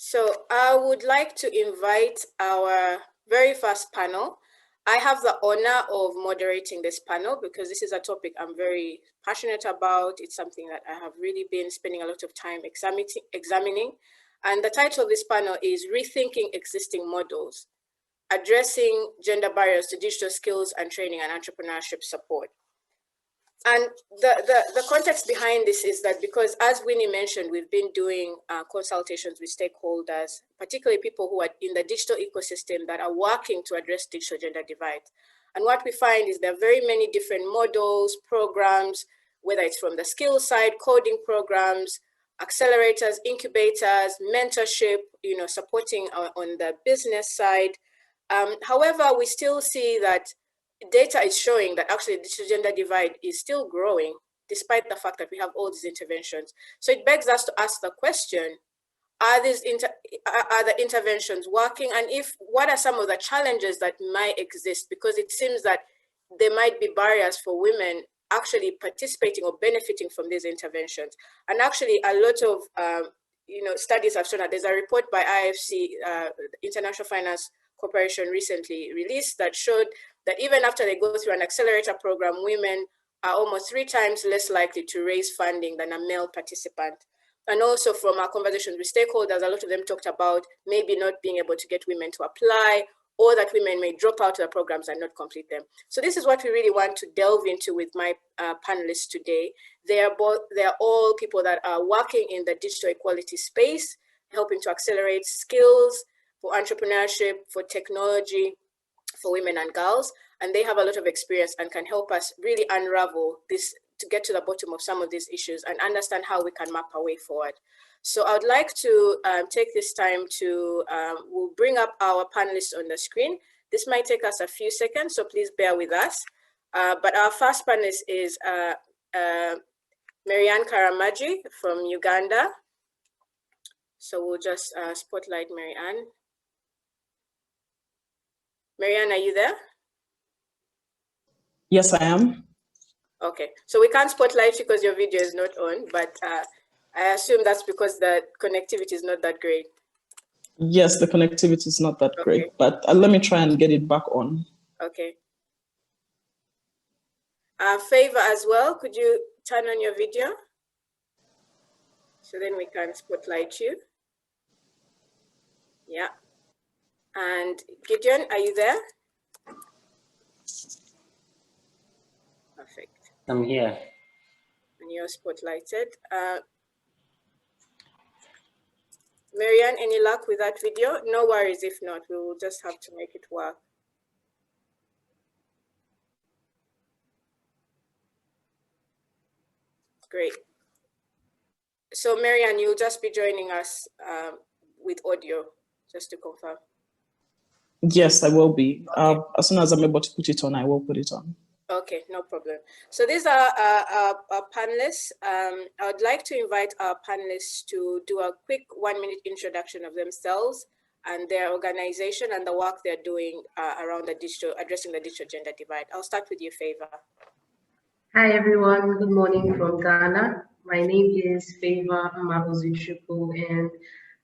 So I would like to invite our very first panel. I have the honor of moderating this panel because this is a topic I'm very passionate about. It's something that I have really been spending a lot of time examining. And the title of this panel is Rethinking Existing Models, Addressing Gender Barriers to Digital Skills and Training and Entrepreneurship Support. And the context behind this is that because, as Winnie mentioned, we've been doing consultations with stakeholders, particularly people who are in the digital ecosystem that are working to address digital gender divide. And what we find is there are very many different models, programs, whether it's from the skill side, coding programs, accelerators, incubators, mentorship, supporting on the business side. However, we still see that data is showing that actually the digital gender divide is still growing despite the fact that we have all these interventions. So it begs us to ask the question, are the interventions working? And what are some of the challenges that might exist? Because it seems that there might be barriers for women actually participating or benefiting from these interventions. And actually a lot of studies have shown that there's a report by IFC, International Finance Corporation, recently released that showed that even after they go through an accelerator program, women are almost 3 times less likely to raise funding than a male participant. And also from our conversations with stakeholders, a lot of them talked about maybe not being able to get women to apply, or that women may drop out of the programs and not complete them. So this is what we really want to delve into with my panelists today. They are all people that are working in the digital equality space, helping to accelerate skills for entrepreneurship, for technology, for women and girls, and they have a lot of experience and can help us really unravel this to get to the bottom of some of these issues and understand how we can map our way forward. So I would like to take this time to, we'll bring up our panelists on the screen. This might take us a few seconds, so please bear with us. But our first panelist is Marianne Karamaji from Uganda. So we'll just spotlight Marianne. Marianne, are you there? Yes, I am. Okay, so we can't spotlight you because your video is not on, but I assume that's because the connectivity is not that great. Yes, the connectivity is not that great, but let me try and get it back on. Okay. Favor as well, could you turn on your video? So then we can spotlight you. Yeah. And Gideon, are you there? Perfect. I'm here. And you're spotlighted. Marianne, any luck with that video? No worries if not, we will just have to make it work. Great. So Marianne, you'll just be joining us with audio, just to confirm. Yes, I will be. Okay. As soon as I'm able to put it on, I will put it on. Okay, no problem. So these are our panelists. I would like to invite our panelists to do a quick 1-minute introduction of themselves and their organization and the work they're doing around addressing the digital gender divide. I'll start with you, Favor. Hi everyone, good morning from Ghana. My name is Favor Mabuzuchuku and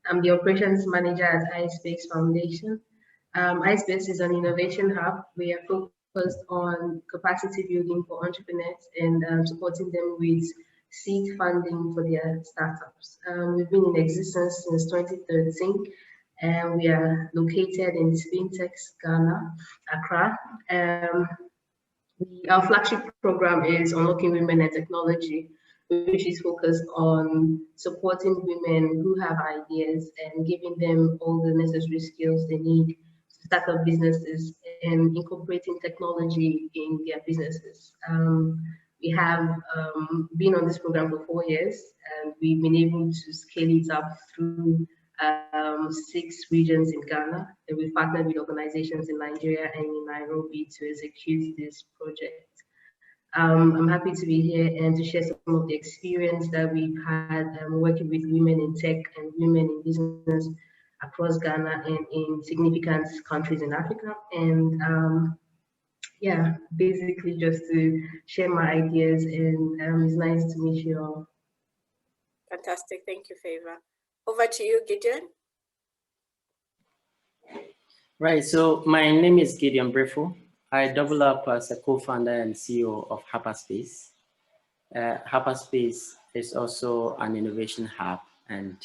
I'm the operations manager at iSpace Foundation. iSpace is an innovation hub. We are focused on capacity building for entrepreneurs and supporting them with seed funding for their startups. We've been in existence since 2013 and we are located in Spintex, Ghana, Accra. Our flagship program is Unlocking Women and Technology, which is focused on supporting women who have ideas and giving them all the necessary skills they need to start up businesses and incorporating technology in their businesses. We have been on this program for 4 years and we've been able to scale it up through 6 regions in Ghana, and we've partnered with organizations in Nigeria and in Nairobi to execute this project. I'm happy to be here and to share some of the experience that we've had working with women in tech and women in business across Ghana and in significant countries in Africa. And yeah, basically just to share my ideas, and it's nice to meet you all. Fantastic, thank you, Favor. Over to you, Gideon. Right, so my name is Gideon Brefo. I double up as a co-founder and CEO of Hyperspace. Hyperspace is also an innovation hub, and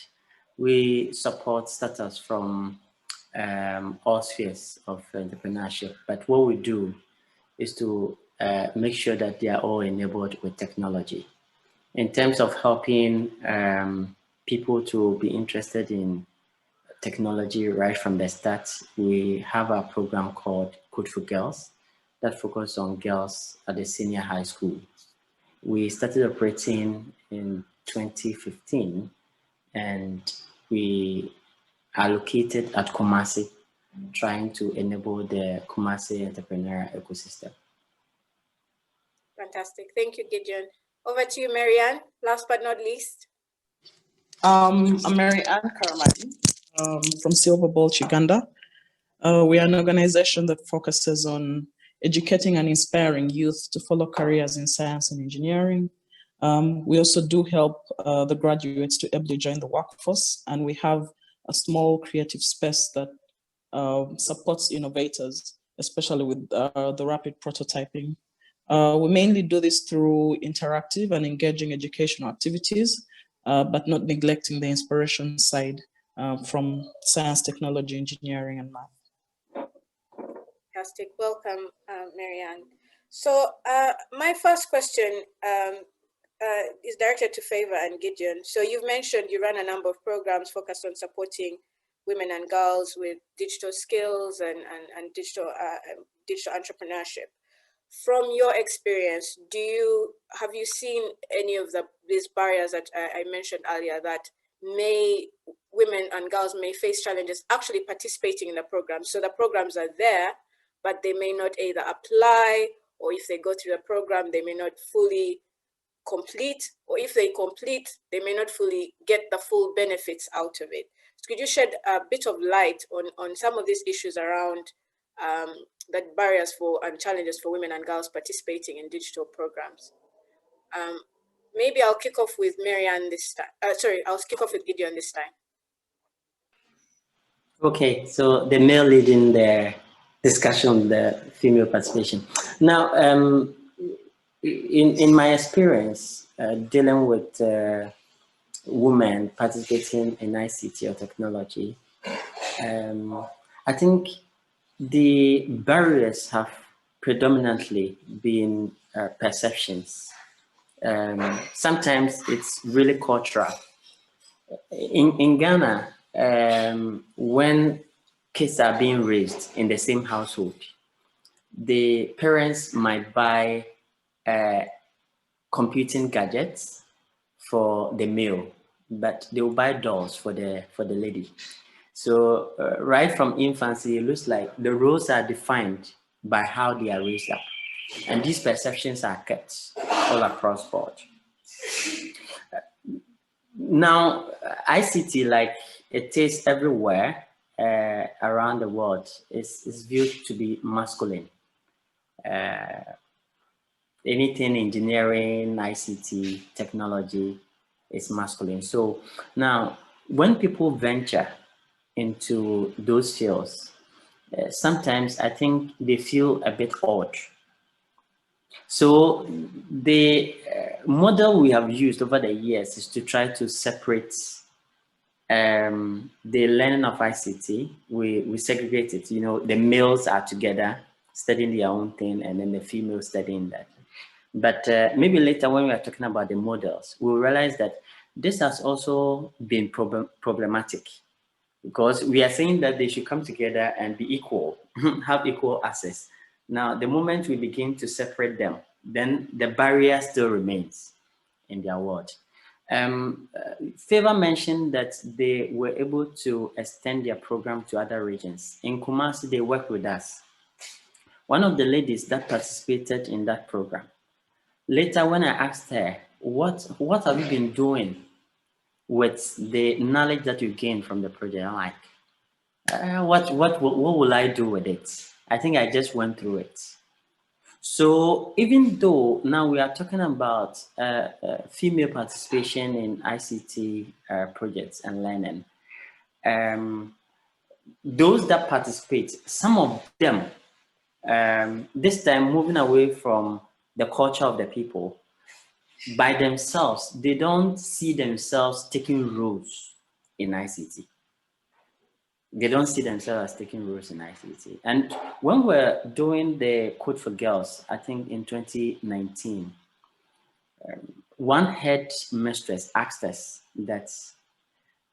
we support startups from all spheres of entrepreneurship. But what we do is to make sure that they are all enabled with technology. In terms of helping people to be interested in technology right from the start, we have a program called Code for Girls that focuses on girls at the senior high school. We started operating in 2015, and we are located at Kumasi, trying to enable the Kumasi entrepreneurial ecosystem. Fantastic. Thank you, Gideon. Over to you, Marianne, last but not least. I'm Marianne Karamadi from Silver Bolt, Uganda. We are an organization that focuses on educating and inspiring youth to follow careers in science and engineering. We also do help the graduates to ably join the workforce, and we have a small creative space that supports innovators, especially with the rapid prototyping. We mainly do this through interactive and engaging educational activities, but not neglecting the inspiration side from science, technology, engineering, and math. Fantastic. Welcome, Marianne. So my first question is directed to Favor and Gideon. So you've mentioned you run a number of programs focused on supporting women and girls with digital skills and digital entrepreneurship. From your experience, have you seen any of these barriers that I mentioned earlier that women and girls may face challenges actually participating in the program? So the programs are there, but they may not either apply, or if they go through the program, they may not fully complete, or if they complete, they may not fully get the full benefits out of it. So could you shed a bit of light on some of these issues around the barriers and challenges for women and girls participating in digital programs? Maybe I'll kick off with Marianne this time. I'll kick off with Gideon this time. Okay, so the male leading the discussion, the female participation. Now, in my experience dealing with women participating in ICT or technology, I think the barriers have predominantly been perceptions. Sometimes it's really cultural. In Ghana, when kids are being raised in the same household, the parents might buy computing gadgets for the male, but they will buy dolls for the lady. So right from infancy, it looks like the roles are defined by how they are raised up, and these perceptions are kept all across board. Now, ICT, like it is everywhere around the world, is viewed to be masculine. Anything engineering, ICT, technology is masculine. So now, when people venture into those fields, sometimes I think they feel a bit odd. So the model we have used over the years is to try to separate the learning of ICT. We segregate it. You know, the males are together studying their own thing, and then the females studying that. But maybe later when we are talking about the models, we'll realize that this has also been problematic, because we are saying that they should come together and be equal, have equal access. Now, the moment we begin to separate them, then the barrier still remains in their world. Favor mentioned that they were able to extend their program to other regions. In Kumasi, they work with us. One of the ladies that participated in that program, later when I asked her, what have you been doing with the knowledge that you gained from the project? I'm like, what will I do with it? I think I just went through it. So even though now we are talking about female participation in ICT projects and learning, those that participate, some of them, this time moving away from the culture of the people, by themselves, they don't see themselves taking roles in ICT. They don't see themselves as taking roles in ICT. And when we're doing the Code for Girls, I think in 2019, one head mistress asked us that,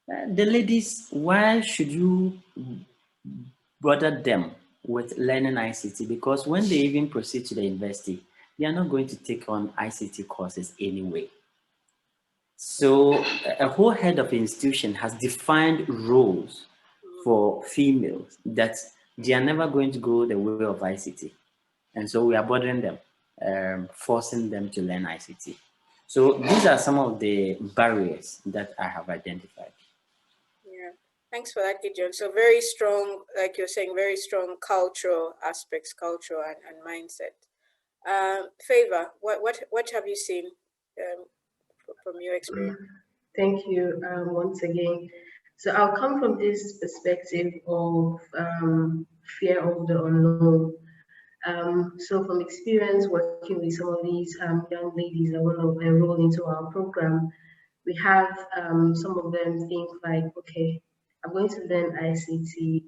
the ladies, why should you bother them with learning ICT? Because when they even proceed to the university, they are not going to take on ICT courses anyway. So a whole head of institution has defined roles for females that they are never going to go the way of ICT. And so we are bothering them, forcing them to learn ICT. So these are some of the barriers that I have identified. Yeah, thanks for that, Gideon. So very strong, like you're saying, very strong cultural aspects, cultural and mindset. Favor, what have you seen from your experience? Thank you once again. So I'll come from this perspective of fear of the unknown. So from experience working with some of these young ladies that want to enroll into our program, we have some of them think like, okay, I'm going to learn ICT.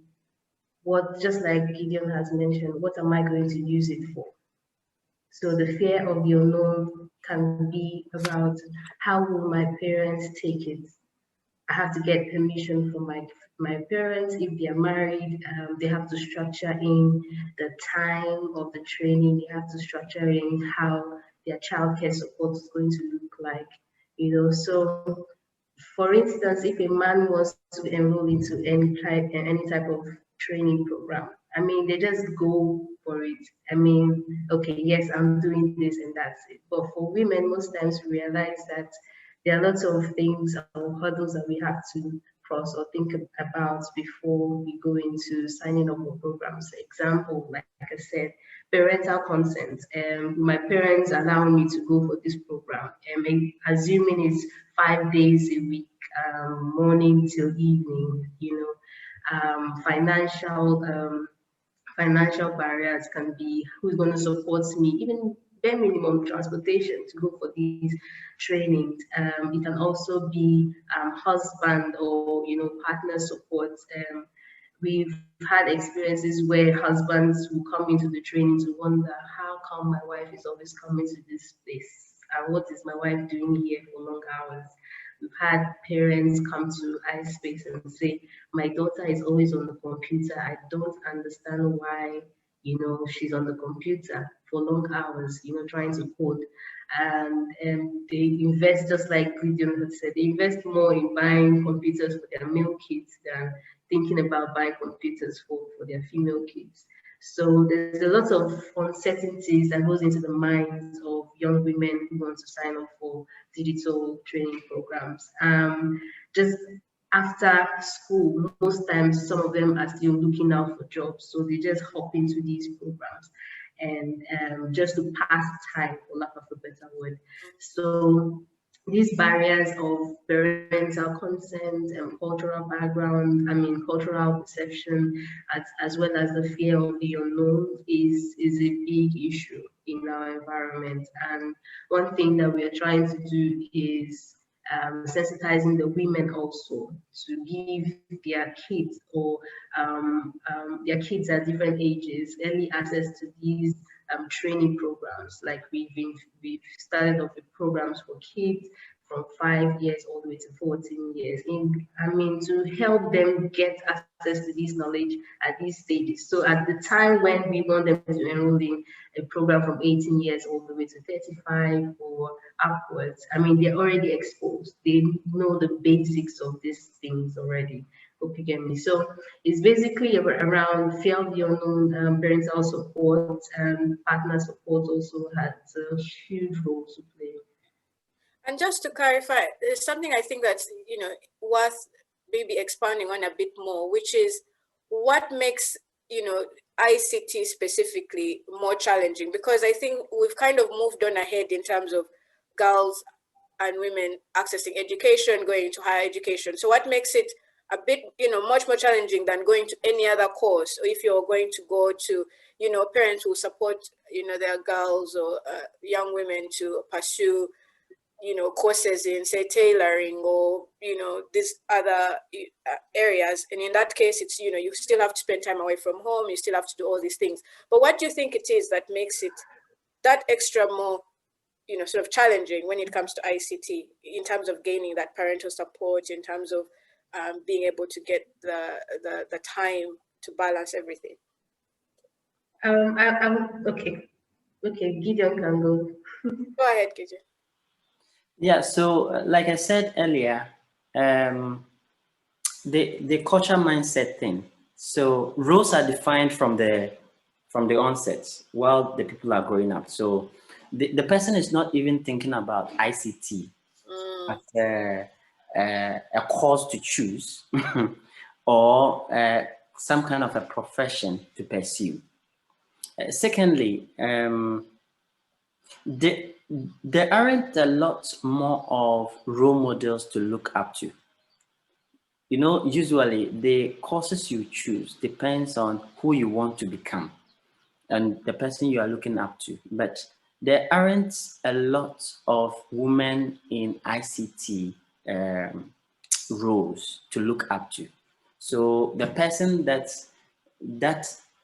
What, just like Gideon has mentioned, what am I going to use it for? So the fear of the unknown can be about how will my parents take it? I have to get permission from my parents. If they are married, they have to structure in the time of the training. They have to structure in how their childcare support is going to look like. So for instance, if a man wants to enroll into any type of training program, I mean, they just go for it. I mean, okay, yes, I'm doing this and that's it. But for women, most times we realize that there are lots of things or hurdles that we have to cross or think about before we go into signing up for programs. Example, like I said, parental consent. My parents allow me to go for this program, assuming it's 5 days a week, morning till evening. Financial barriers can be who's going to support me, even bare minimum transportation to go for these trainings. It can also be husband or partner support. We've had experiences where husbands will come into the training to wonder how come my wife is always coming to this place and what is my wife doing here for long hours. We've had parents come to iSpace and say, my daughter is always on the computer. I don't understand why, she's on the computer for long hours, trying to code. And they invest, just like Gideon had said, they invest more in buying computers for their male kids than thinking about buying computers for their female kids. So there's a lot of uncertainties that goes into the minds of young women who want to sign up for digital training programs. Just after school, most times some of them are still looking out for jobs, so they just hop into these programs and just to pass time, for lack of a better word. So these barriers of parental consent and cultural background, cultural perception, as well as the fear of the unknown is a big issue in our environment. And one thing that we are trying to do is sensitizing the women also to give their kids or their kids at different ages early access to these training programs. Like we've started off with programs for kids from 5 years all the way to 14 years to help them get access to this knowledge at these stages. So at the time when we want them to enroll in a program from 18 years all the way to 35 or upwards, they're already exposed. They know the basics of these things already. Hope you get me. So it's basically around fear of the unknown, parental support, and partner support also has a huge role to play. And just to clarify, there's something I think that's worth maybe expanding on a bit more, which is what makes ICT specifically more challenging, because I think we've kind of moved on ahead in terms of girls and women accessing education, going into higher education. So what makes it a bit, much more challenging than going to any other course. Or if you're going to go to, parents who support, their girls or young women to pursue, courses in, say, tailoring or, these other areas. And in that case, it's, you still have to spend time away from home. You still have to do all these things. But what do you think it is that makes it that extra more, sort of challenging when it comes to ICT in terms of gaining that parental support, in terms of being able to get the time to balance everything? Okay. Okay, Gideon can go. Go ahead, Gideon. Yeah, so like I said earlier, the culture mindset thing. So roles are defined from the onset while the people are growing up. So the person is not even thinking about ICT as a course to choose or some kind of a profession to pursue. Secondly, there aren't a lot more of role models to look up to. Usually the courses you choose depends on who you want to become and the person you are looking up to. But there aren't a lot of women in ICT roles to look up to. So the person that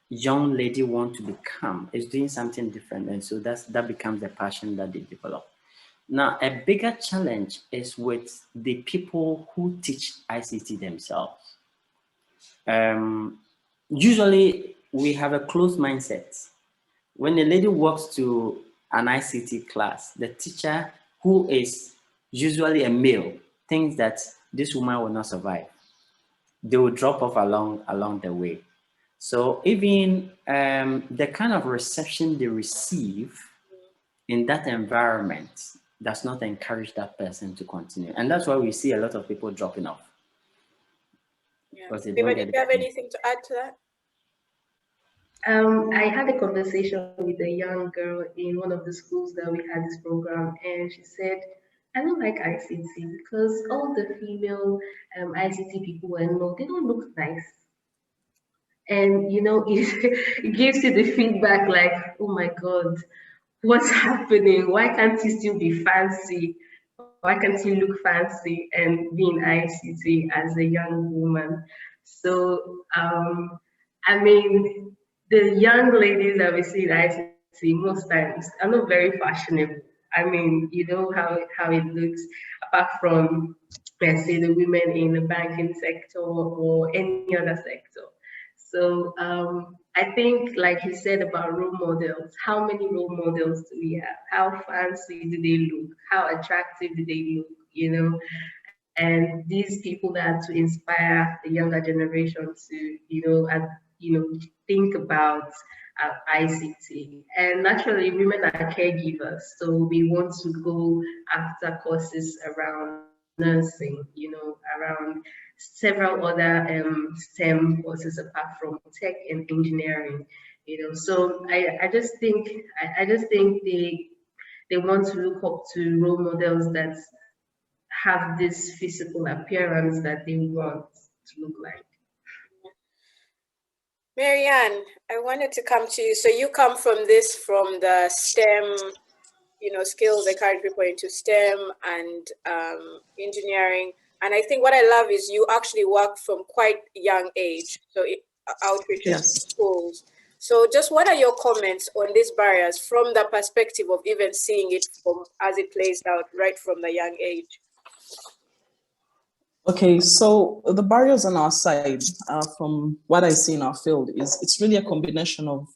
young lady want to become is doing something different, and so that becomes the passion that they develop. Now, a bigger challenge is with the people who teach ICT themselves. Usually, we have a closed mindset. When a lady walks to an ICT class, the teacher, who is usually a male, thinks that this woman will not survive. They will drop off along the way. So even the kind of reception they receive in that environment does not encourage that person to continue. And that's why we see a lot of people dropping off. Yeah. Because they Do don't you get have it. anything to add to that? I had a conversation with a young girl in one of the schools that we had this program, and she said, I don't like ICT because all the female ICT people I know, they don't look nice. And it gives you the feedback like, oh my God, what's happening? Why can't you still be fancy? Why can't you look fancy and be in ICT as a young woman? So, I mean, the young ladies that we see in ICT most times are not very fashionable. I mean, you know how it looks, apart from, let's say, the women in the banking sector or any other sector. So I think, like you said about role models, how many role models do we have? How fancy do they look? How attractive do they look? And these people that to inspire the younger generation to, think about ICT. And naturally, women are caregivers, so we want to go after courses around nursing, around several other STEM courses apart from tech and engineering. So I just think they want to look up to role models that have this physical appearance that they want to look like. Marianne, I wanted to come to you. So you come from the STEM, skills, encourage people into STEM and engineering. And I think what I love is you actually work from quite young age. So outreach to schools. So just what are your comments on these barriers from the perspective of even seeing it as it plays out right from the young age? Okay, so the barriers on our side, from what I see in our field, is it's really a combination of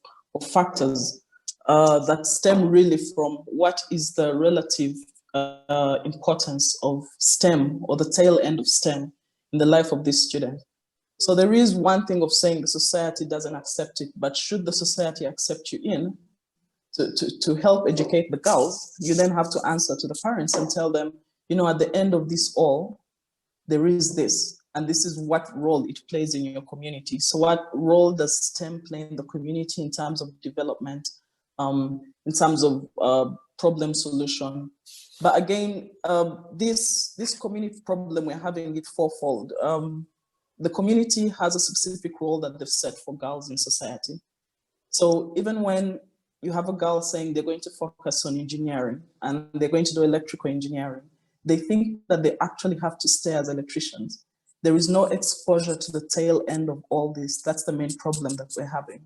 factors that stem really from what is the relative importance of STEM or the tail end of STEM in the life of this student. So there is one thing of saying the society doesn't accept it, but should the society accept you in to help educate the girls, you then have to answer to the parents and tell them, at the end of this all, there is this, and this is what role it plays in your community. So what role does STEM play in the community in terms of development, in terms of problem solution? But again, this community problem, we're having it fourfold. the community has a specific role that they've set for girls in society. So even when you have a girl saying they're going to focus on engineering and they're going to do electrical engineering, they think that they actually have to stay as electricians. There is no exposure to the tail end of all this. That's the main problem that we're having.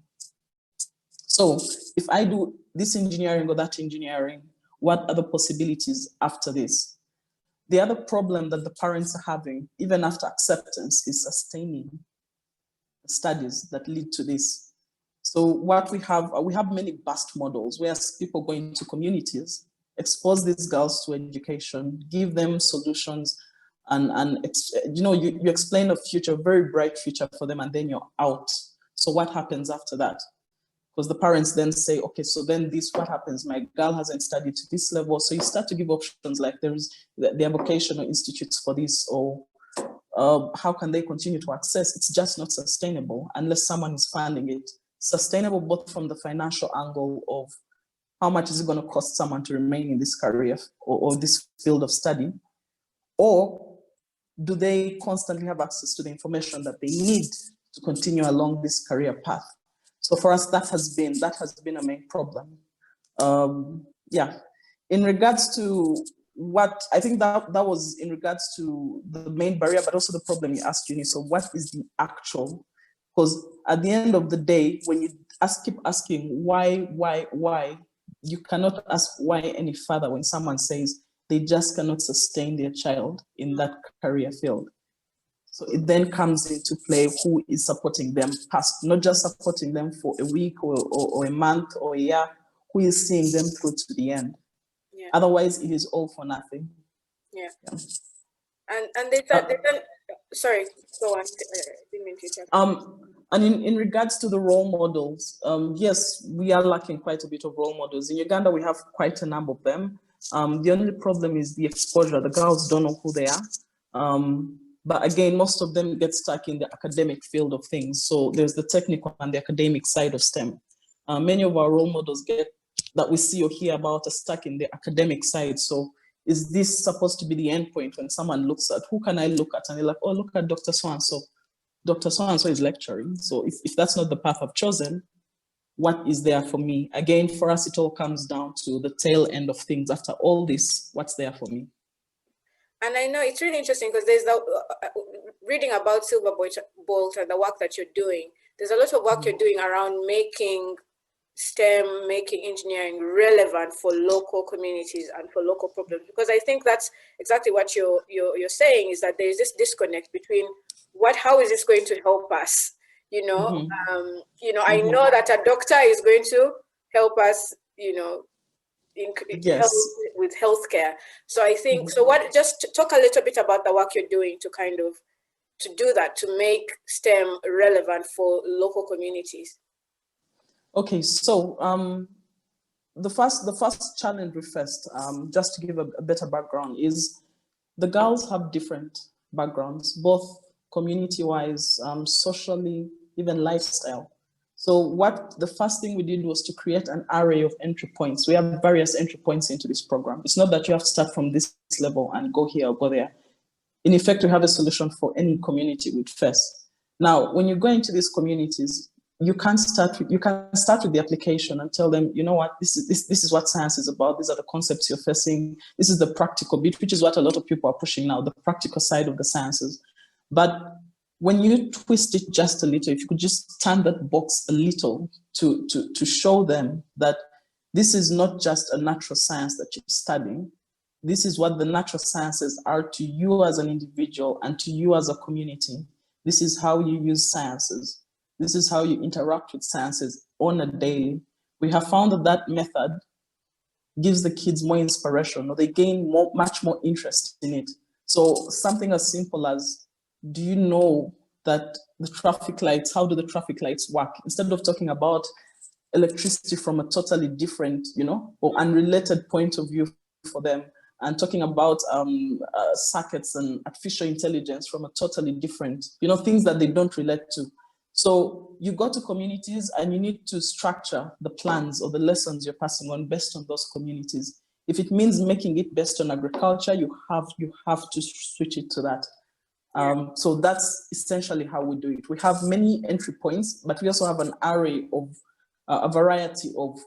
So if I do this engineering or that engineering, what are the possibilities after this? The other problem that the parents are having, even after acceptance, is sustaining studies that lead to this. So what we have many BUST models where people go into communities, expose these girls to education, give them solutions, and you explain a future, very bright future for them, and then you're out. So what happens after that? Because the parents then say, okay, so then this, what happens? My girl hasn't studied to this level. So you start to give options like there are vocational institutes for this, or how can they continue to access? It's just not sustainable unless someone is funding it. Sustainable both from the financial angle of how much is it going to cost someone to remain in this career or this field of study, or do they constantly have access to the information that they need to continue along this career path? So for us, that has been a main problem. Yeah, in regards to what I think that was in regards to the main barrier, but also the problem you asked, Uni. So what is the actual? Because at the end of the day, when you keep asking why, you cannot ask why any further when someone says they just cannot sustain their child in that career field. So it then comes into play who is supporting them past, not just supporting them for a week or a month or a year, who is seeing them through to the end. Yeah. Otherwise, it is all for nothing. Yeah. And they sorry, go on. I didn't mean to interrupt. And in regards to the role models, yes, we are lacking quite a bit of role models. In Uganda, we have quite a number of them. The only problem is the exposure. The girls don't know who they are. But again, most of them get stuck in the academic field of things. So there's the technical and the academic side of STEM. Many of our role models that we see or hear about are stuck in the academic side. So is this supposed to be the end point when someone looks at, who can I look at? And they're like, oh, look at Dr. So-and-so. Dr. So-and-so is lecturing. So if that's not the path I've chosen, what is there for me? Again, for us, it all comes down to the tail end of things. After all this, what's there for me? And I know it's really interesting because there's reading about Silver Bolt and the work that you're doing. There's a lot of work you're doing around making STEM, making engineering relevant for local communities and for local problems. Because I think that's exactly what you're saying, is that there is this disconnect between how is this going to help us? I know that a doctor is going to help us, yes. help with healthcare. So I think, just talk a little bit about the work you're doing to do that, to make STEM relevant for local communities. Okay, so the first challenge we faced, just to give a better background, is the girls have different backgrounds, both community-wise, socially, even lifestyle. So the first thing we did was to create an array of entry points. We have various entry points into this program. It's not that you have to start from this level and go here or go there. In effect, we have a solution for any community with face. Now, when you go into these communities, you can start with the application and tell them, you know what, this is what science is about. These are the concepts you're facing. This is the practical bit, which is what a lot of people are pushing now, the practical side of the sciences. But when you twist it just a little, if you could just turn that box a little to show them that this is not just a natural science that you're studying. This is what the natural sciences are to you as an individual and to you as a community. This is how you use sciences. This is how you interact with sciences on a daily. We have found that method gives the kids more inspiration, or they gain much more interest in it. So something as simple as, do you know that the traffic lights, how do the traffic lights work? Instead of talking about electricity from a totally different, or unrelated point of view for them, and talking about circuits and artificial intelligence from a totally different, things that they don't relate to. So you go to communities and you need to structure the plans or the lessons you're passing on based on those communities. If it means making it based on agriculture, you have to switch it to that. So that's essentially how we do it. We have many entry points, but we also have an array of a variety of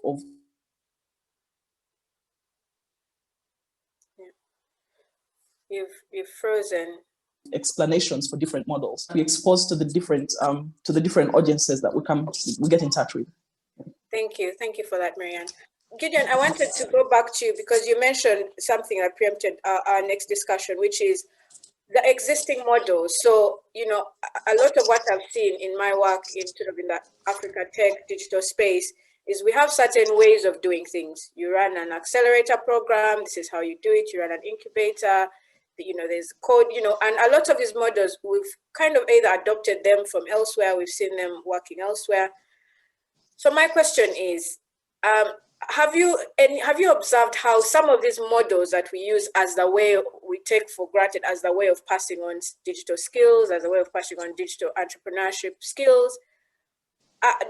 You've frozen. Explanations for different models. We expose to the different audiences that we get in touch with. Thank you for that, Marianne. Gideon, I wanted to go back to you because you mentioned something that preempted our next discussion, which is the existing models. So, you know, a lot of what I've seen in my work in sort of in the Africa tech digital space is we have certain ways of doing things. You run an accelerator program. This is how you do it. You run an incubator. You know, there's code, you know, and a lot of these models, we've kind of either adopted them from elsewhere. We've seen them working elsewhere. So my question is, have you observed how some of these models that we use as the way we take for granted as the way of passing on digital skills, as a way of passing on digital entrepreneurship skills,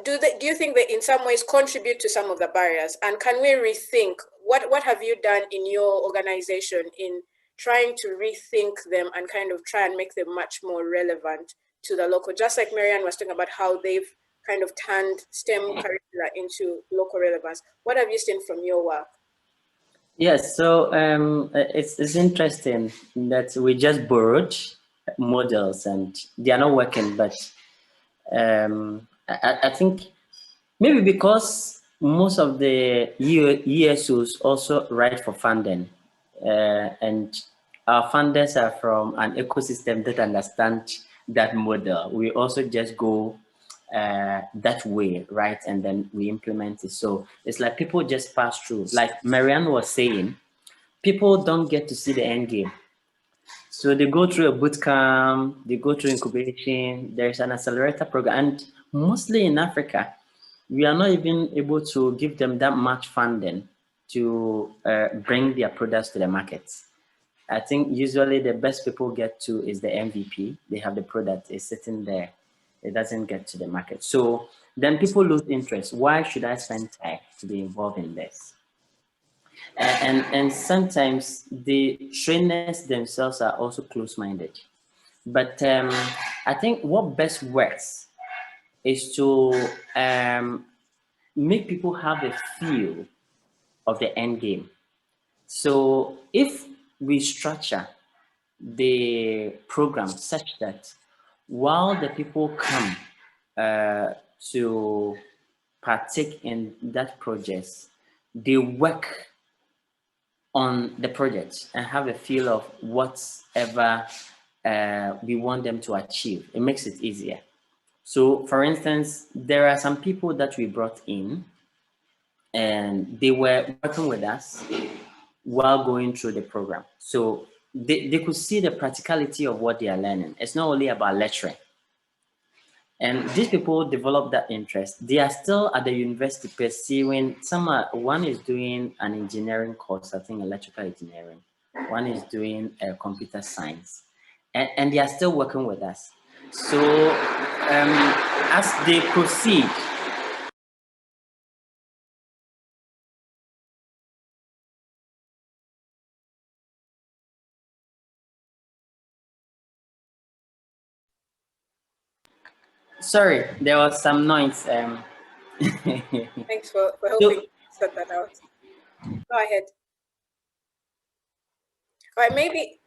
do you think they in some ways contribute to some of the barriers? And can we rethink what have you done in your organization in trying to rethink them and kind of try and make them much more relevant to the local, just like Marianne was talking about how they've kind of turned STEM curricula into local relevance. What have you seen from your work? Yes, so it's interesting that we just borrowed models and they are not working, but I think maybe because most of the ESOs also write for funding, and our funders are from an ecosystem that understand that model. We also just go that way, right? And then we implement it. So it's like people just pass through. Like Marianne was saying, people don't get to see the end game. So they go through a boot camp, they go through incubation, there's an accelerator program, and mostly in Africa, we are not even able to give them that much funding to bring their products to the markets. I think usually the best people get to is the MVP. They have the product, it's sitting there. It doesn't get to the market. So then people lose interest. Why should I spend time to be involved in this? And sometimes the trainers themselves are also close-minded. But I think what best works is to make people have a feel of the end game. So if we structure the program such that while the people come to partake in that project, they work on the project and have a feel of whatever we want them to achieve. It makes it easier. So for instance, there are some people that we brought in and they were working with us while going through the program. So they could see the practicality of what they are learning. It's not only about lecturing. And these people develop that interest. They are still at the university pursuing, one is doing an engineering course, I think electrical engineering. One is doing computer science. And they are still working with us. So as they proceed, sorry, there was some noise. Thanks for helping sort that out. Go ahead. All right, maybe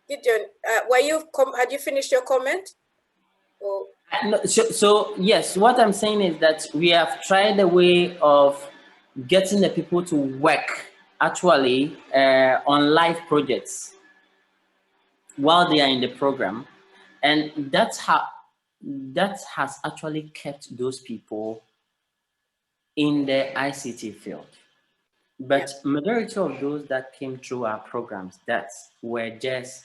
Gideon, had you finished your comment? Or No, so yes, what I'm saying is that we have tried a way of getting the people to work actually on live projects while they are in the program, and that has actually kept those people in the ICT field. But majority of those that came through our programs that were just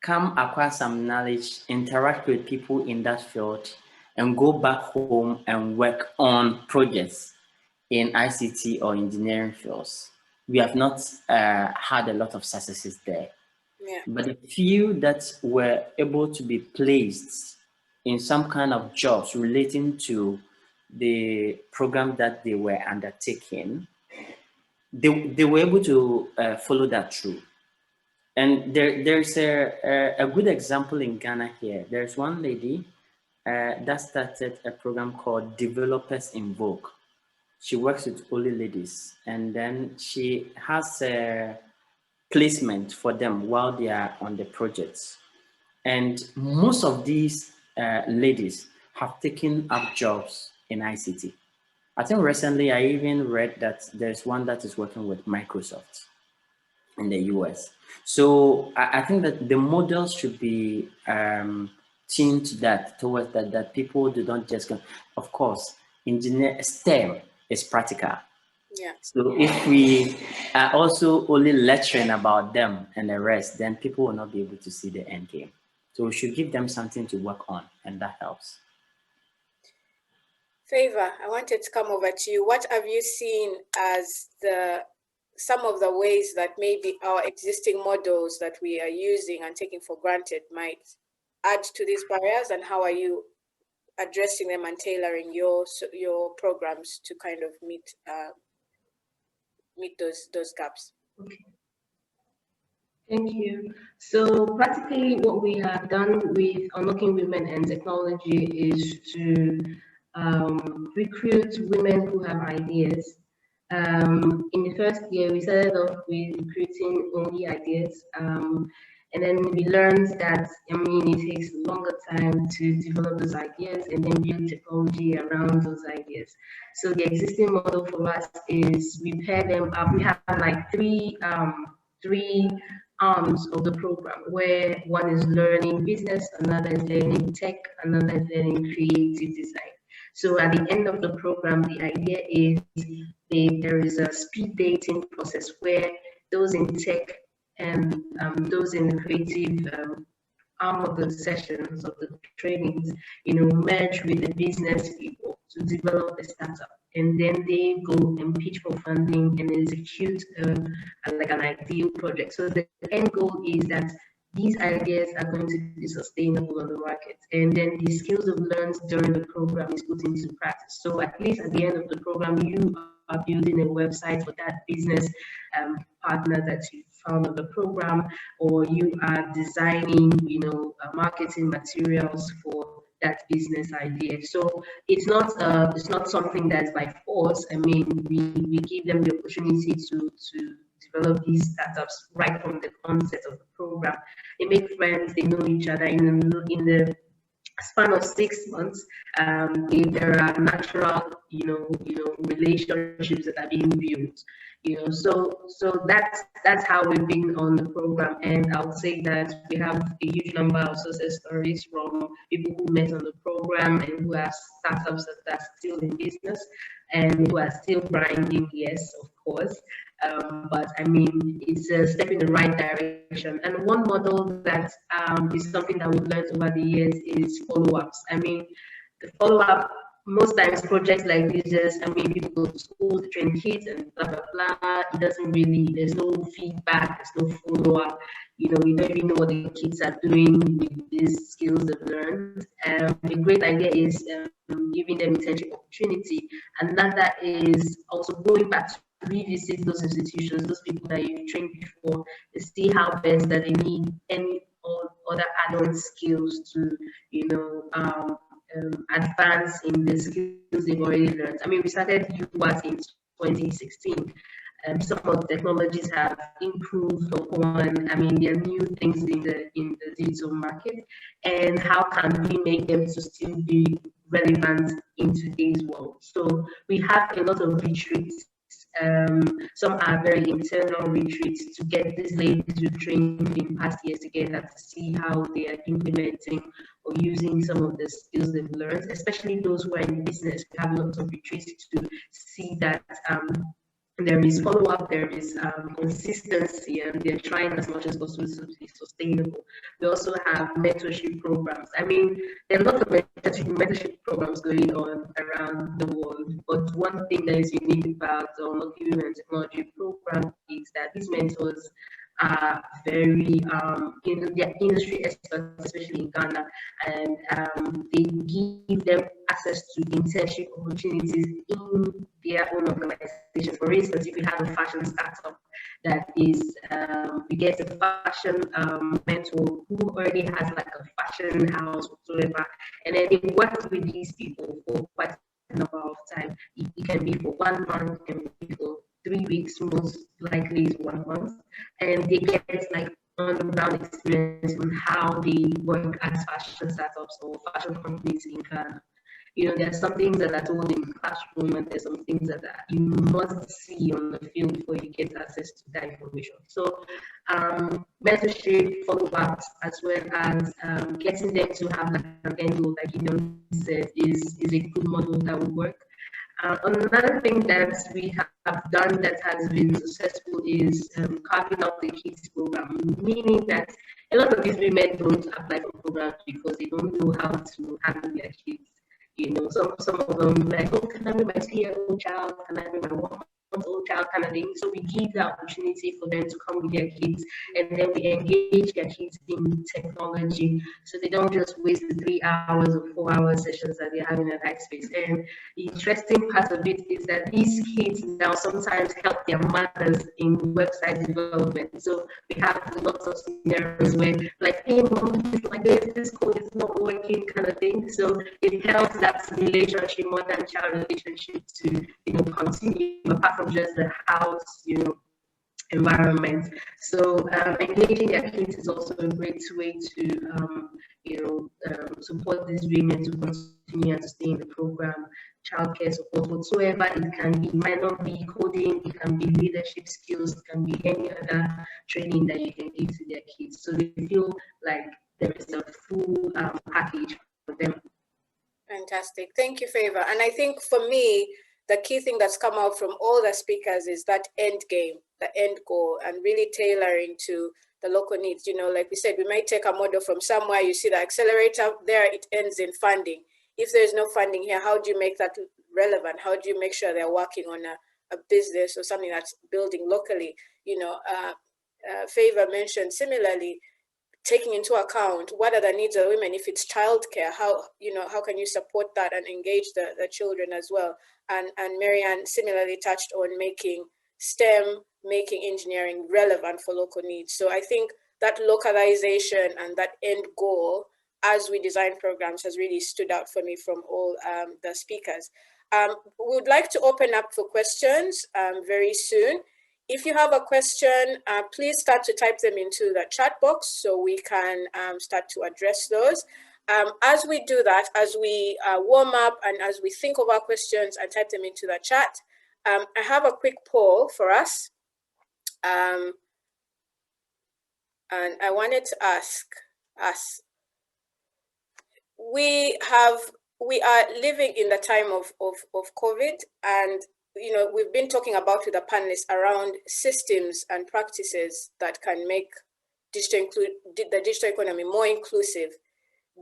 come acquire some knowledge, interact with people in that field, and go back home and work on projects in ICT or engineering fields. We have not had a lot of successes there. yeah. But the few that were able to be placed in some kind of jobs relating to the program that they were undertaking, they were able to follow that through. And there's a good example in Ghana here. There's one lady that started a program called Developers in Vogue. She works with only ladies, and then she has a placement for them while they are on the projects. And most of these ladies have taken up jobs in ICT. I think recently I even read that there's one that is working with Microsoft in the US. So I think that the models should be tuned to that, towards that people do not just go. Of course, engineer STEM is practical. Yeah. So if we are also only lecturing about them and the rest, then people will not be able to see the end game. So we should give them something to work on, and that helps. Favor, I wanted to come over to you. What have you seen as some of the ways that maybe our existing models that we are using and taking for granted might add to these barriers, and how are you addressing them and tailoring your programs to kind of meet those gaps? Okay. Thank you. So practically what we have done with Unlocking Women and Technology is to recruit women who have ideas. In the first year, we started off with recruiting only ideas. And then we learned that, it takes a longer time to develop those ideas and then build technology around those ideas. So the existing model for us is we pair them up. We have like three arms of the program, where one is learning business, another is learning tech, another is learning creative design. So at the end of the program, the idea is there is a speed dating process where those in tech and those in the creative arm of the sessions of the trainings, merge with the business people to develop a startup. And then they go and pitch for funding and execute like an ideal project. So the end goal is that these ideas are going to be sustainable on the market. And then the skills of learned during the program is put into practice. So at least at the end of the program, you are building a website for that business partner that you found on the program, or you are designing, marketing materials for that business idea. So it's not something that's by force. We give them the opportunity to develop these startups right from the onset of the program. They make friends, they know each other in the span of 6 months. There are natural, relationships that are being built. So that's how we've been on the program, and I would say that we have a huge number of success stories from people who met on the program and who have startups that are still in business and who are still grinding. Yes, of course. But it's a step in the right direction. And one model that is something that we've learned over the years is follow-ups. The follow-up, most times projects like this people go to school, they train kids and blah, blah, blah. It doesn't really, there's no feedback, there's no follow-up. We don't even know what the kids are doing with these skills they've learned. A great idea is giving them internship opportunity. Another is also going back to revisit those institutions, those people that you've trained before, to see how best that they need any other add-on skills to, advance in the skills they've already learned. We started UWAT in 2016. Some of the technologies have improved upon. There are new things in the digital market, and how can we make them to still be relevant in today's world? So we have a lot of retreats. Some are very internal retreats to get these ladies who trained in past years together to see how they are implementing or using some of the skills they've learned, especially those who are in business. We have lots of retreats to see that there is follow-up, there is consistency, and they're trying as much as possible to be sustainable. We also have mentorship programs. There are lots of mentorship programs going on around the world, but one thing that is unique about the Unlocking Women and Technology program is that these mentors are very they're industry experts, especially in Ghana, and they give them access to internship opportunities in their own organization. For instance, if you have a fashion startup that is, we get a fashion mentor who already has like a fashion house whatsoever, and then they work with these people for quite a number of time. It can be for 1 month, it can be for 3 weeks, most likely is 1 month, and they get like on the ground experience on how they work as fashion startups or fashion companies in Ghana. You know, there are some things that are told in the classroom, and there's some things that you must see on the field before you get access to that information. So, mentorship, follow-ups, as well as getting them to have like an end goal, like Gideon said, is a good model that will work. Another thing that we have done that has been successful is carving out the kids program, meaning that a lot of these women don't apply for programs because they don't know how to handle their kids. You know, some of them like, oh, can I bring my 3-year-old child? Can I bring my 1-month-old child? Kind of thing. So we give the opportunity for them to come with their kids, and then we engage their kids in technology, so they don't just waste the 3 hours or 4-hour sessions that they're having at Hackspace. And the interesting part of it is that these kids now sometimes help their mothers in website development. So we have lots of scenarios where, like, hey, mom, like this code is not working, kind of thing. So it helps that relationship, mother and child relationship, to continue apart from just the house, environment. So engaging their kids is also a great way to support these women to continue and to stay in the program. Childcare support whatsoever it can be, might not be coding, it can be leadership skills, it can be any other training that you can give to their kids, so they feel like there is a full package for them. Fantastic. Thank you, Favor. And I think for me, the key thing that's come out from all the speakers is that end game, the end goal, and really tailoring to the local needs. You know, like we said, we might take a model from somewhere, you see the accelerator there, it ends in funding. If there's no funding here, how do you make that relevant? How do you make sure they're working on a business or something that's building locally? You know, Favor mentioned similarly, taking into account what are the needs of women. If it's childcare, how can you support that and engage the children as well? And Marianne similarly touched on making STEM, making engineering relevant for local needs. So I think that localization and that end goal as we design programs has really stood out for me from all the speakers. We would like to open up for questions very soon. If you have a question, please start to type them into the chat box so we can start to address those. As we do that, as we warm up and as we think of our questions and type them into the chat, I have a quick poll for us. And I wanted to ask us, we are living in the time of COVID, and we've been talking about with the panelists around systems and practices that can make the digital economy more inclusive.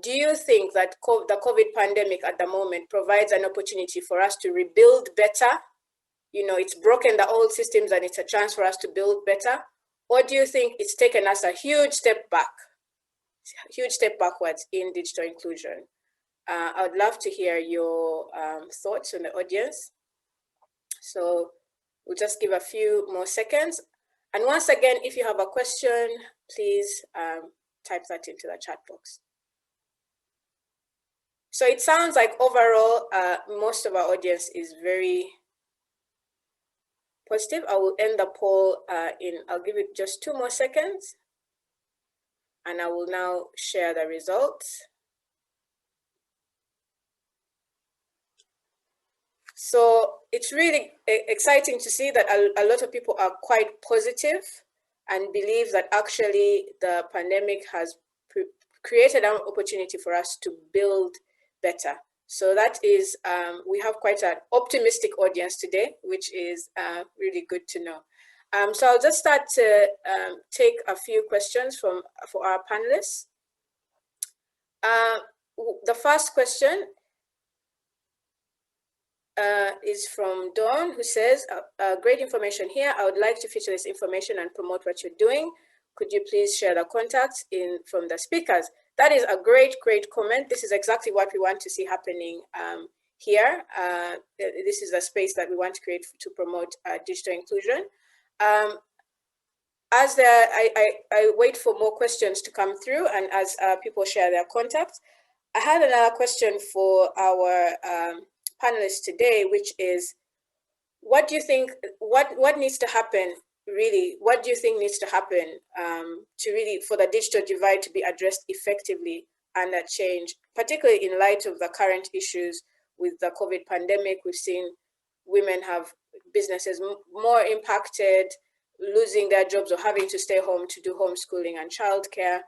Do you think that the COVID pandemic at the moment provides an opportunity for us to rebuild better? It's broken the old systems and it's a chance for us to build better? Or do you think it's taken us a huge step backwards in digital inclusion? I would love to hear your thoughts from the audience. So we'll just give a few more seconds. And once again, if you have a question, please type that into the chat box. So it sounds like overall, most of our audience is very positive. I will end the poll I'll give it just 2 more seconds. And I will now share the results. So it's really exciting to see that a lot of people are quite positive and believe that actually the pandemic has created an opportunity for us to build better. So that is, we have quite an optimistic audience today, which is really good to know. So I'll just start to take a few questions for our panelists. The first question is from Dawn, who says, great information here. I would like to feature this information and promote what you're doing. Could you please share the contacts from the speakers? That is a great comment. This is exactly what we want to see happening here. This is a space that we want to create to promote digital inclusion. as I wait for more questions to come through, and as people share their contacts, I had another question for our panelists today, which is, what do you think, what needs to happen, really? What do you think needs to happen to really, for the digital divide to be addressed effectively and that change, particularly in light of the current issues with the COVID pandemic? We've seen women have businesses more impacted, losing their jobs or having to stay home to do homeschooling and childcare.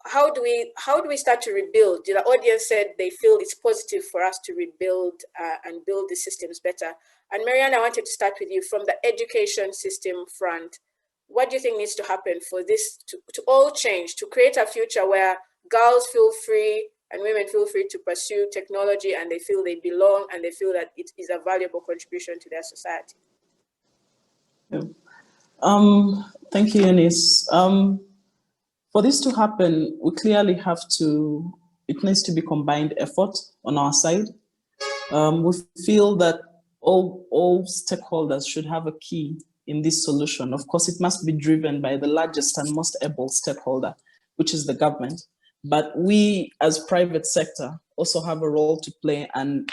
How do we start to rebuild? The audience said they feel it's positive for us to rebuild and build the systems better. And Marianne, I wanted to start with you from the education system front. What do you think needs to happen for this to all change, to create a future where girls feel free and women feel free to pursue technology, and they feel they belong, and they feel that it is a valuable contribution to their society? Yeah. Thank you, Eunice. For this to happen, we clearly have to, it needs to be combined effort on our side. We feel that all stakeholders should have a key in this solution. Of course, it must be driven by the largest and most able stakeholder, which is the government. But we, as private sector, also have a role to play. And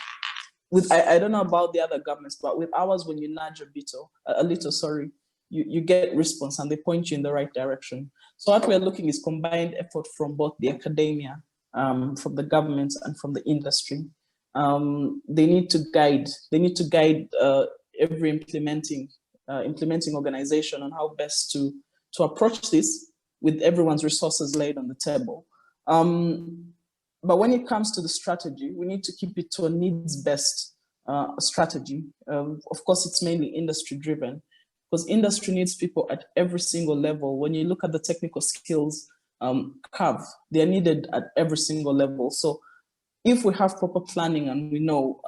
with, I don't know about the other governments, but with ours, when you nudge a little, you get response and they point you in the right direction. So what we're looking is combined effort from both the academia, from the government, and from the industry. They need to guide every implementing organization on how best to approach this with everyone's resources laid on the table. But when it comes to the strategy, we need to keep it to a needs-based strategy. Of course, it's mainly industry-driven, because industry needs people at every single level. When you look at the technical skills curve, they are needed at every single level. So if we have proper planning and we know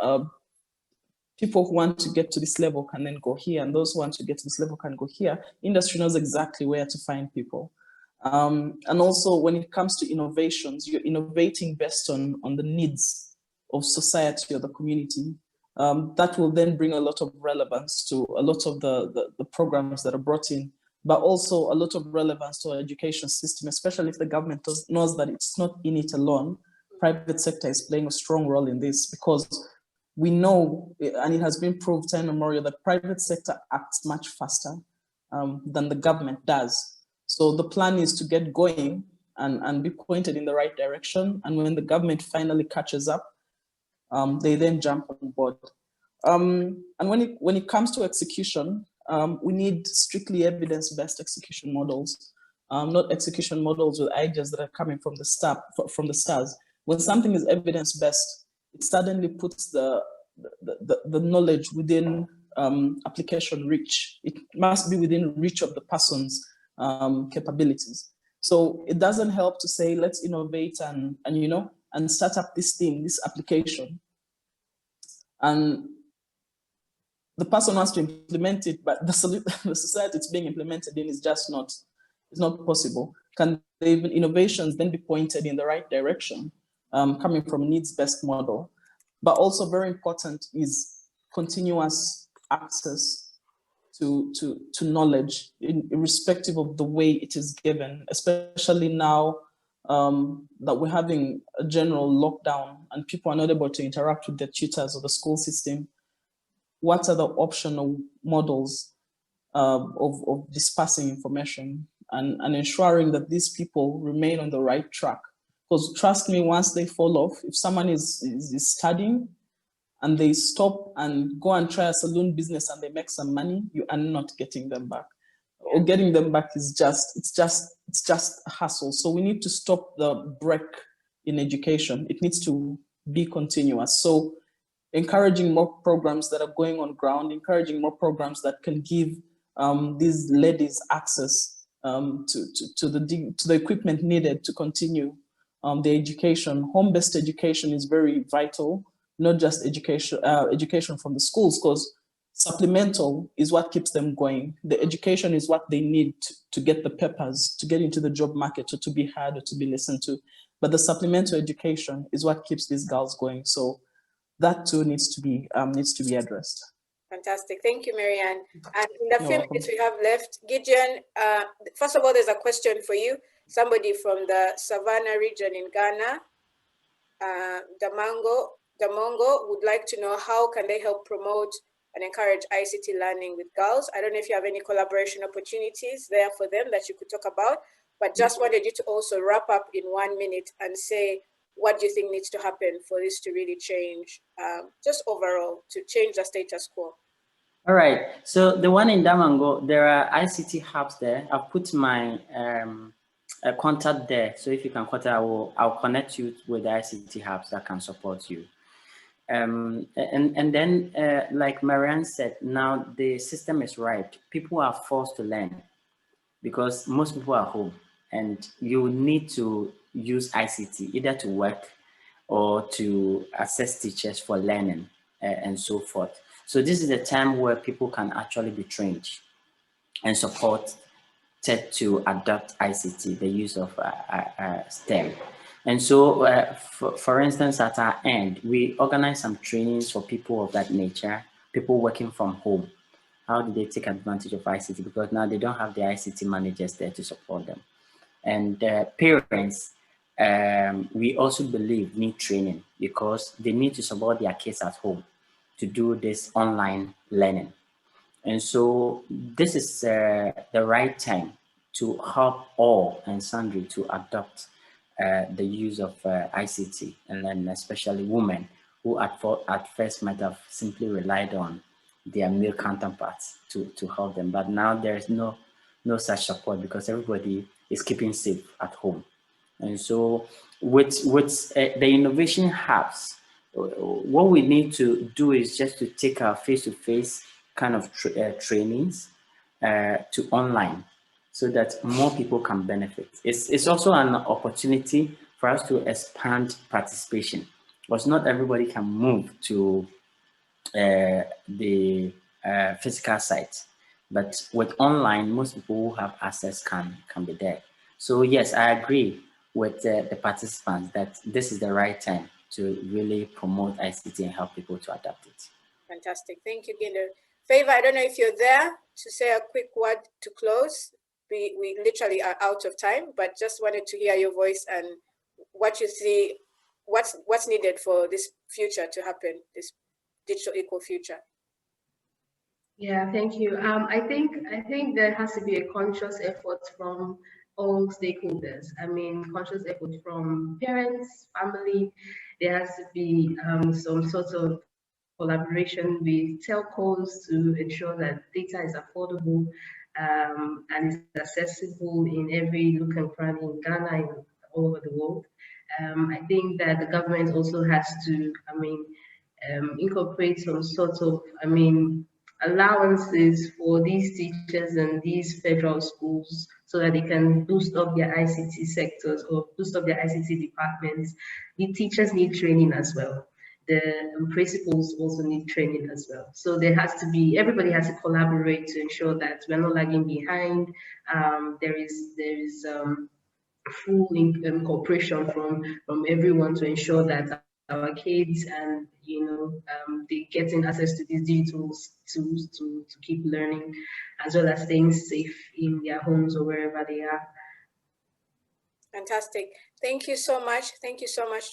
people who want to get to this level can then go here, and those who want to get to this level can go here, industry knows exactly where to find people. And also when it comes to innovations, you're innovating based on the needs of society or the community. That will then bring a lot of relevance to a lot of the programs that are brought in, but also a lot of relevance to our education system, especially if the government knows that it's not in it alone. Private sector is playing a strong role in this, because we know, and it has been proved time immemorial, that private sector acts much faster than the government does. So the plan is to get going and be pointed in the right direction. And when the government finally catches up, they then jump on board. And when it comes to execution, we need strictly evidence-based execution models, not execution models with ideas that are coming from the stars. When something is evidence-based, it suddenly puts the knowledge within application reach. It must be within reach of the person's capabilities. So it doesn't help to say, let's innovate and start up this application. And the person wants to implement it, but the society it's being implemented in is just not possible. Can the innovations then be pointed in the right direction, coming from a needs-based model? But also very important is continuous access to knowledge, irrespective of the way it is given, especially now that we're having a general lockdown and people are not able to interact with their tutors or the school system. What are the optional models of dispersing information and ensuring that these people remain on the right track? Because trust me, once they fall off, if someone is studying and they stop and go and try a saloon business and they make some money, you are not getting them back. Or getting them back is just a hassle. So we need to stop the break in education. It needs to be continuous. So encouraging more programs that are going on ground, encouraging more programs that can give these ladies access to the equipment needed to continue the education. Home-based education is very vital, not just education from the schools, because supplemental is what keeps them going. The education is what they need to get the papers, to get into the job market, or to be heard, or to be listened to. But the supplemental education is what keeps these girls going. So that too needs to be addressed. Fantastic. Thank you, Marianne. And in the You're few welcome. minutes we have left, Gideon, first of all, there's a question for you. Somebody from the Savannah region in Ghana, Damongo, would like to know how can they help promote and encourage ICT learning with girls. I don't know if you have any collaboration opportunities there for them that you could talk about, but just wanted you to also wrap up in 1 minute and say, what do you think needs to happen for this to really change, just overall, to change the status quo? All right. So the one in Damango, there are ICT hubs there. I've put my contact there. So if you can contact, I'll connect you with the ICT hubs that can support you. And then, like Marianne said, now the system is right. People are forced to learn because most people are home, and you need to use ICT either to work or to assess teachers for learning and so forth. So this is a time where people can actually be trained and supported to adopt ICT, the use of STEM. And so, for instance, at our end, we organize some trainings for people of that nature, people working from home. How do they take advantage of ICT? Because now they don't have the ICT managers there to support them. And parents, we also believe need training because they need to support their kids at home to do this online learning. And so this is the right time to help all and sundry to adopt the use of ICT, and then especially women who at first might have simply relied on their male counterparts to help them. But now there is no such support because everybody is keeping safe at home. And so with the innovation hubs, what we need to do is just to take our face-to-face kind of trainings to online so that more people can benefit. It's also an opportunity for us to expand participation because not everybody can move to the physical site, but with online, most people who have access can be there. So yes, I agree with the participants that this is the right time to really promote ICT and help people to adapt it. Fantastic. Thank you, Gideon. Favor, I don't know if you're there to say a quick word to close. We literally are out of time, but just wanted to hear your voice and what you see, what's needed for this future to happen, this digital equal future. Yeah, thank you. I think there has to be a conscious effort from all stakeholders. I mean, conscious effort from parents, family. There has to be some sort of collaboration with telcos to ensure that data is affordable and is accessible in every nook and cranny in Ghana and all over the world. I think that the government also has to, incorporate some sort of, allowances for these teachers and these federal schools so that they can boost up their ICT sectors or boost up their ICT departments. The teachers need training as well. The principals also need training as well. So there has to be, everybody has to collaborate to ensure that we're not lagging behind. There is full cooperation from everyone to ensure that our kids and they getting access to these digital tools to keep learning, as well as staying safe in their homes or wherever they are. Fantastic. Thank you so much. Thank you so much.